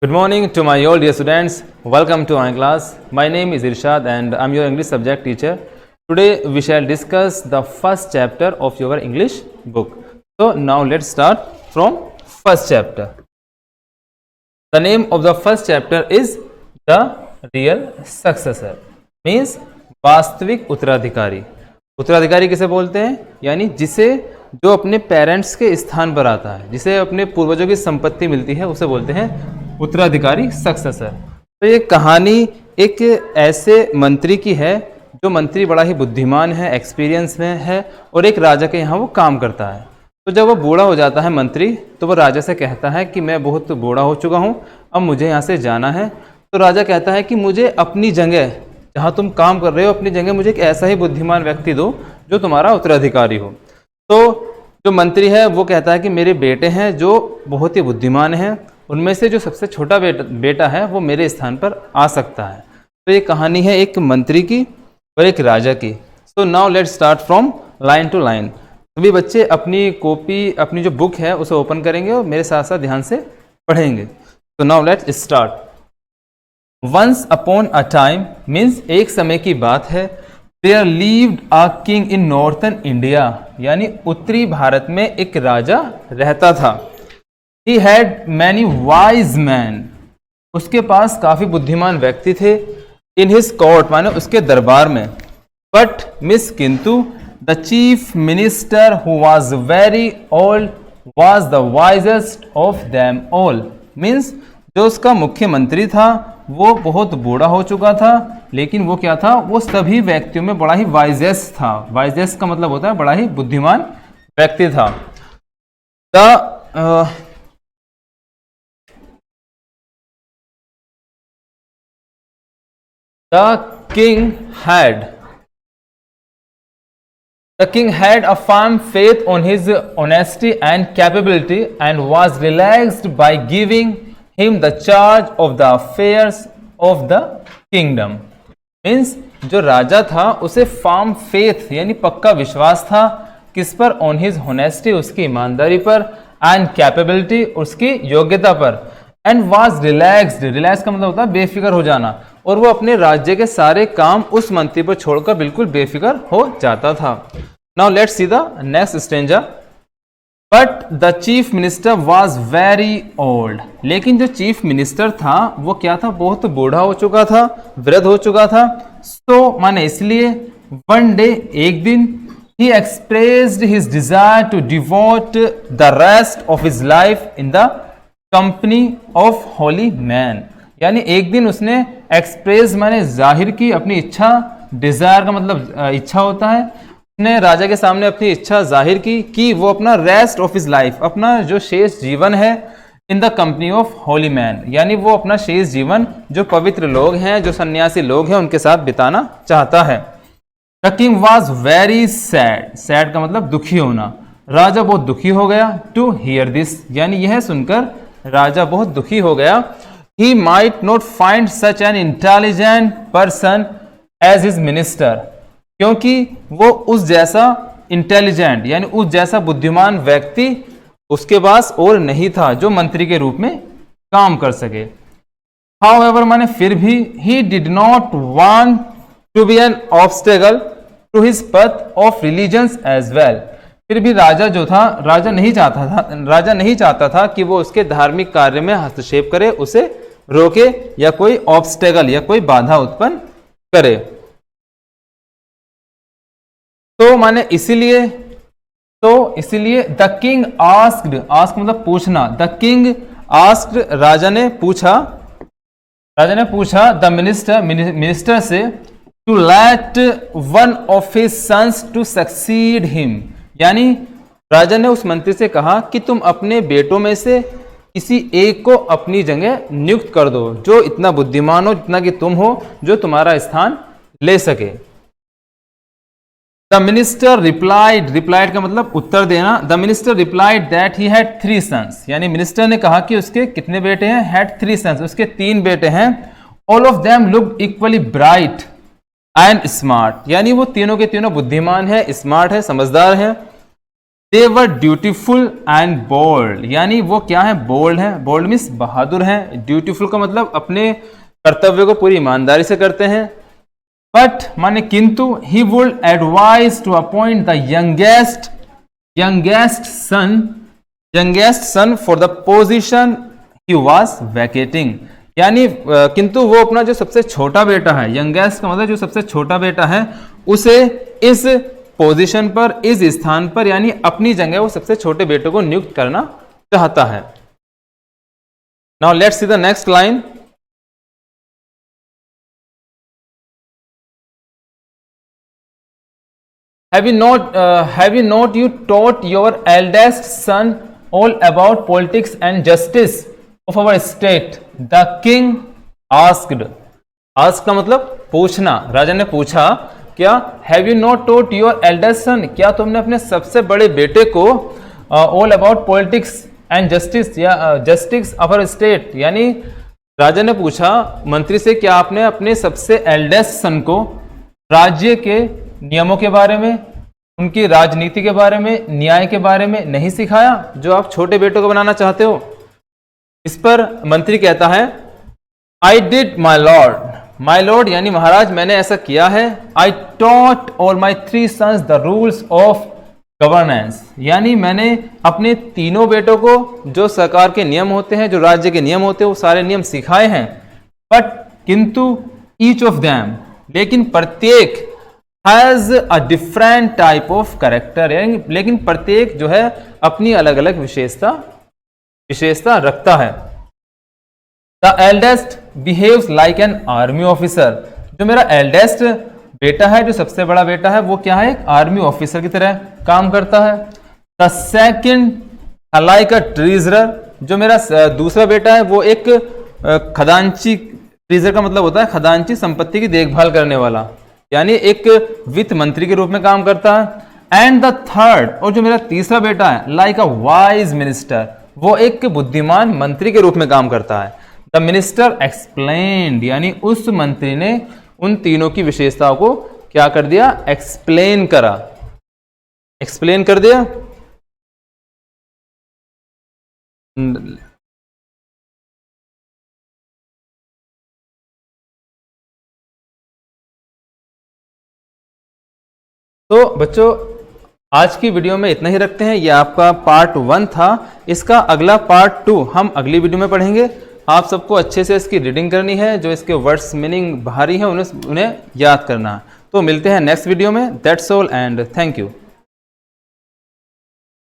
Good morning to my all dear students. Welcome to my class. My name is Irshad and I am your English subject teacher. Today we shall discuss the first chapter of your English book. So now let's start from first chapter. The name of the first chapter is The Real Successor. Means वास्तविक उत्तराधिकारी. उत्तराधिकारी किसे बोलते हैं? यानी जिसे जो अपने पेरेंट्स के स्थान पर आता है, जिसे अपने पूर्वजों की संपत्ति मिलती है, उसे बोलते हैं उत्तराधिकारी, सक्सेसर। तो ये कहानी एक ऐसे मंत्री की है जो मंत्री बड़ा ही बुद्धिमान है, एक्सपीरियंस में है और एक राजा के यहाँ वो काम करता है। तो जब वो बूढ़ा हो जाता है मंत्री, तो वो राजा से कहता है कि मैं बहुत बूढ़ा हो चुका हूँ, अब मुझे यहाँ से जाना है। तो राजा कहता है कि मुझे अपनी जगह, जहाँ तुम काम कर रहे हो, अपनी जगह मुझे एक ऐसा ही बुद्धिमान व्यक्ति दो जो तुम्हारा उत्तराधिकारी हो। तो जो मंत्री है वो कहता है कि मेरे बेटे हैं जो बहुत ही बुद्धिमान हैं, उनमें से जो सबसे छोटा बेटा है वो मेरे स्थान पर आ सकता है। तो ये कहानी है एक मंत्री की और एक राजा की। So now let's start from line to line. सभी बच्चे अपनी कॉपी, अपनी जो बुक है उसे ओपन करेंगे और मेरे साथ साथ ध्यान से पढ़ेंगे। तो now let's start. Once upon a time means एक समय की बात है। There lived a king in northern India, यानी उत्तरी भारत में एक राजा रहता था। He had many wise men, उसके पास काफी बुद्धिमान व्यक्ति थे। In his court माने उसके दरबार में। But मिस किंतु the chief minister who was very old was the wisest of them all, means जो उसका मुख्यमंत्री था वो बहुत बूढ़ा हो चुका था, लेकिन वो क्या था, वो सभी व्यक्तियों में बड़ा ही वाइजेस्ट था। वाइजेस्ट का मतलब होता है बड़ा ही बुद्धिमान व्यक्ति था। The king had a firm faith on his honesty and capability and was relaxed by giving him the charge of the affairs of the kingdom. Means जो राजा था उसे firm faith यानी पक्का विश्वास था किस पर? On his honesty, उसकी ईमानदारी पर, and capability, उसकी योग्यता पर, and was relaxed. relaxed का मतलब होता है बेफिक्र हो जाना, और वो अपने राज्य के सारे काम उस मंत्री पर छोड़कर बिल्कुल बेफिक्र हो जाता था। Now let's see the next stanza. But the chief minister was very old, लेकिन जो चीफ मिनिस्टर था वो क्या था, बहुत बूढ़ा हो चुका था, वृद्ध हो चुका था। सो माने इसलिए वन डे, एक दिन, he expressed his desire to devote the rest of his life in the company of holy man, यानी एक दिन उसने एक्सप्रेस माने जाहिर की अपनी इच्छा। डिजायर का मतलब इच्छा होता है। उसने राजा के सामने अपनी इच्छा जाहिर की कि वो अपना रेस्ट ऑफ हिज लाइफ, अपना जो शेष जीवन है, in the company of Holi man, यानी वो अपना शेष जीवन जो पवित्र लोग हैं, जो सन्यासी लोग हैं, उनके साथ बिताना चाहता है। The king was very sad, sad का मतलब दुखी होना। राजा बहुत दुखी हो गया। टू हियर दिस, यानी यह सुनकर राजा बहुत दुखी हो गया। He might not find such an intelligent person as his minister, क्योंकि वो उस जैसा इंटेलिजेंट यानी उस जैसा बुद्धिमान व्यक्ति उसके पास और नहीं था जो मंत्री के रूप में काम कर सके। However, माने फिर भी, he did not want to be an obstacle to his path of religions as well. फिर भी राजा जो था, राजा नहीं चाहता था कि वो उसके धार्मिक कार्य में हस्तक्षेप करे, उसे रोके या कोई ऑब्स्टेकल या कोई बाधा उत्पन्न करे। तो माने इसीलिए द किंग आस्क्ड, आस्क मतलब पूछना, द किंग आस्क्ड, राजा ने पूछा द मिनिस्टर से to let one of his sons to succeed him, यानी राजा ने उस मंत्री से कहा कि तुम अपने बेटों में से किसी एक को अपनी जगह नियुक्त कर दो जो इतना बुद्धिमान हो जितना कि तुम हो, जो तुम्हारा स्थान ले सके। द मिनिस्टर रिप्लाइड का मतलब उत्तर देना। The minister replied that he had 3 sons, यानी मिनिस्टर ने कहा कि उसके कितने बेटे हैं? हैड 3 सन्स, उसके 3 बेटे हैं। All of them looked equally bright and smart, यानी वो तीनों के तीनों बुद्धिमान है, स्मार्ट है, समझदार है। दे वर ड्यूटीफुल एंड बोल्ड, यानी वो क्या है, बोल्ड है, बोल्ड मीन्स बहादुर है, ड्यूटीफुल का मतलब अपने कर्तव्य को पूरी ईमानदारी से करते हैं। बट माने किंतु he would advise to appoint the youngest son for the position he was vacating, यानी किंतु वो अपना जो सबसे छोटा बेटा है, यंगेस्ट का मतलब जो सबसे छोटा बेटा है, उसे इस पोजीशन पर, इस स्थान पर, यानी अपनी जगह वो सबसे छोटे बेटे को नियुक्त करना चाहता है। Now let's see the next line. Have you not you taught your eldest son all about politics and justice of our state? The king asked. Ask का मतलब पूछना, राजा ने पूछा क्या, Have you not taught your eldest son, क्या तुमने अपने सबसे बड़े बेटे को all about politics and justice या justice of our state, यानी राजा ने पूछा मंत्री से, क्या आपने अपने सबसे एल्डेस्ट सन को राज्य के नियमों के बारे में, उनकी राजनीति के बारे में, न्याय के बारे में नहीं सिखाया जो आप छोटे बेटों को बनाना चाहते हो? इस पर मंत्री कहता है, आई डिड माई लॉर्ड यानी महाराज, मैंने ऐसा किया है। I taught all my 3 sons the rules of governance, यानी मैंने अपने तीनों बेटों को जो सरकार के नियम होते हैं, जो राज्य के नियम होते हैं, वो सारे नियम सिखाए हैं। बट किंतु ईच ऑफ देम, लेकिन प्रत्येक has a different type of character, यानी लेकिन प्रत्येक जो है अपनी अलग अलग विशेषता रखता है। The eldest behaves like an army officer, जो मेरा एल्डेस्ट बेटा है, जो सबसे बड़ा बेटा है, वो क्या है, एक आर्मी ऑफिसर की तरह काम करता है। The second like a treasurer, जो मेरा दूसरा बेटा है वो एक खजांची, ट्रेजर का मतलब होता है खजांची, संपत्ति की देखभाल करने वाला, यानी एक वित्त मंत्री के रूप में काम करता है। एंड द थर्ड, और जो मेरा तीसरा बेटा है, लाइक अ वाइज मिनिस्टर, वो एक बुद्धिमान मंत्री के रूप में काम करता है। द मिनिस्टर एक्सप्लेन्ड, यानी उस मंत्री ने उन तीनों की विशेषताओं को क्या कर दिया, एक्सप्लेन कर दिया। तो बच्चों आज की वीडियो में इतना ही रखते हैं। यह आपका पार्ट 1 था। इसका अगला पार्ट 2 हम अगली वीडियो में पढ़ेंगे। आप सबको अच्छे से इसकी रीडिंग करनी है, जो इसके वर्ड्स मीनिंग भारी हैं उन्हें याद करना है। तो मिलते हैं नेक्स्ट वीडियो में। That's all and thank you.